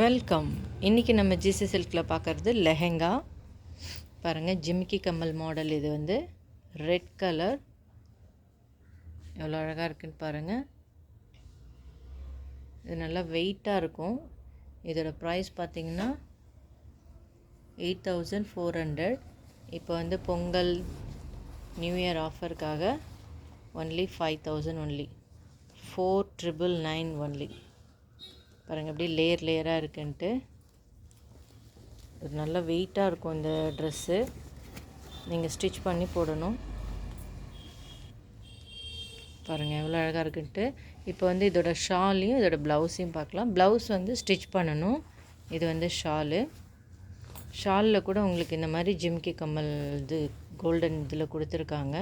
Welcome. இன்றைக்கி நம்ம GC சில்கில் பார்க்குறது லெஹெங்கா. பாருங்கள், ஜிமிக்கி கம்மல் மாடல். இது வந்து ரெட் கலர். எவ்வளோ அழகாக இருக்குன்னு பாருங்கள். இது நல்லா வெயிட்டாக இருக்கும். இதோட ப்ரைஸ் பார்த்திங்கன்னா 8400. இப்போ வந்து பொங்கல் நியூ இயர் ஆஃபருக்காக ஒன்லி 5000 ஒன்லி. 4999 ஒன்லி. பாருங்கள், அப்படியே லேயராக இருக்குன்ட்டு. இது நல்லா வெயிட்டாக இருக்கும். இந்த ட்ரெஸ்ஸு நீங்கள் ஸ்டிச் பண்ணி போடணும். பாருங்கள் எவ்வளோ அழகாக இருக்குன்ட்டு. இப்போ வந்து இதோட ஷாலையும் இதோட ப்ளவுஸையும் பார்க்கலாம். ப்ளவுஸ் வந்து ஸ்டிச் பண்ணணும். இது வந்து ஷாலில் கூட உங்களுக்கு இந்த மாதிரி ஜிமிக்கி கம்மல் இது கோல்டன் இதில் கொடுத்துருக்காங்க.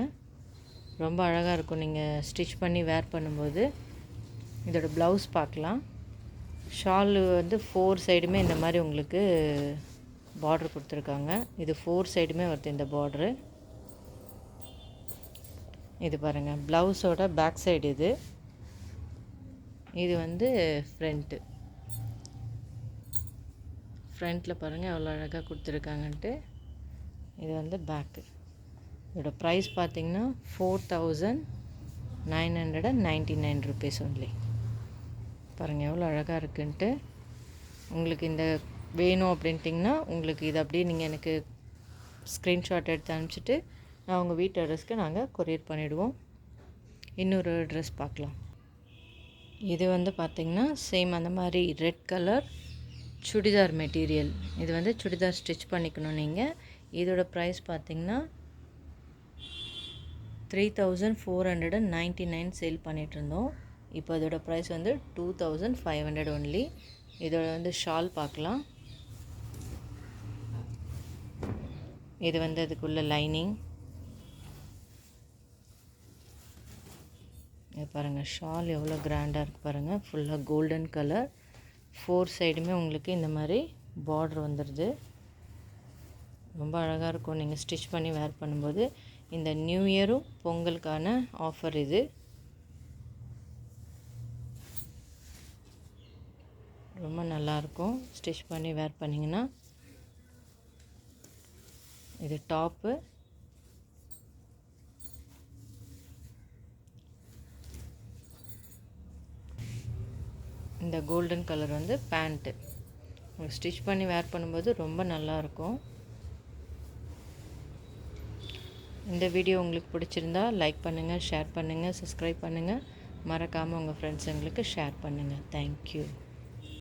ரொம்ப அழகாக இருக்கும் நீங்கள் ஸ்டிச் பண்ணி வேர் பண்ணும்போது. இதோட ப்ளவுஸ் பார்க்கலாம். ஷால் வந்து 4 சைடுமே இந்த மாதிரி உங்களுக்கு பார்டர் கொடுத்துருக்காங்க. இது 4 சைடுமே வருது இந்த பார்ட்ரு. இது பாருங்கள், ப்ளவுஸோட பேக் சைடு இது. இது வந்து ஃப்ரண்ட்டில் பாருங்கள் எவ்வளோ அழகாக கொடுத்துருக்காங்கன்ட்டு. இது வந்து பேக்கு. இதோட ப்ரைஸ் பார்த்திங்கன்னா 4999 ருபீஸ் ஒன்லி. பாருங்கள் எவ்வளோ அழகாக இருக்குன்ட்டு. உங்களுக்கு இந்த வேணும் அப்படின்ட்டிங்கன்னா உங்களுக்கு இது அப்படியே நீங்கள் எனக்கு ஸ்க்ரீன்ஷாட் எடுத்து அனுப்பிச்சிட்டு நான் உங்கள் வீட்டு அட்ரஸ்க்கு நாங்கள் கொரியர் பண்ணிவிடுவோம். இன்னொரு ட்ரெஸ் பார்க்கலாம். இது வந்து பார்த்திங்கன்னா சேம் அந்த மாதிரி ரெட் கலர் சுடிதார் மெட்டீரியல். இது வந்து சுடிதார் ஸ்டிச் பண்ணிக்கணும் நீங்கள். இதோட ப்ரைஸ் பார்த்திங்கன்னா 3499 சேல் பண்ணிகிட்ருந்தோம். இப்போ அதோட ப்ரைஸ் வந்து 2500 ஒன்லி. இதோட வந்து ஷால் பார்க்கலாம். இது வந்து அதுக்குள்ள லைனிங். இது பாருங்கள், ஷால் எவ்வளோ கிராண்டாக இருக்குது பாருங்கள். ஃபுல்லாக கோல்டன் கலர். 4 சைடுமே உங்களுக்கு இந்த மாதிரி பார்டர் வந்துடுது. ரொம்ப அழகாக இருக்கும் நீங்கள் ஸ்டிச் பண்ணி வேர் பண்ணும்போது. இந்த நியூ இயரும் பொங்கலுக்கான ஆஃபர் இது. ரொம்ப நல்லாயிருக்கும் ஸ்டிச் பண்ணி வேர் பண்ணிங்கன்னா. இது டாப்பு. இந்த கோல்டன் கலர் வந்து பேண்ட்டு. உங்களுக்கு ஸ்டிச் பண்ணி வேர் பண்ணும்போது ரொம்ப நல்லாயிருக்கும். இந்த வீடியோ உங்களுக்கு பிடிச்சிருந்தா லைக் பண்ணுங்கள், ஷேர் பண்ணுங்கள், சப்ஸ்கிரைப் பண்ணுங்கள். மறக்காமல் உங்கள் ஃப்ரெண்ட்ஸுங்களுக்கு ஷேர் பண்ணுங்கள். தேங்க்யூ.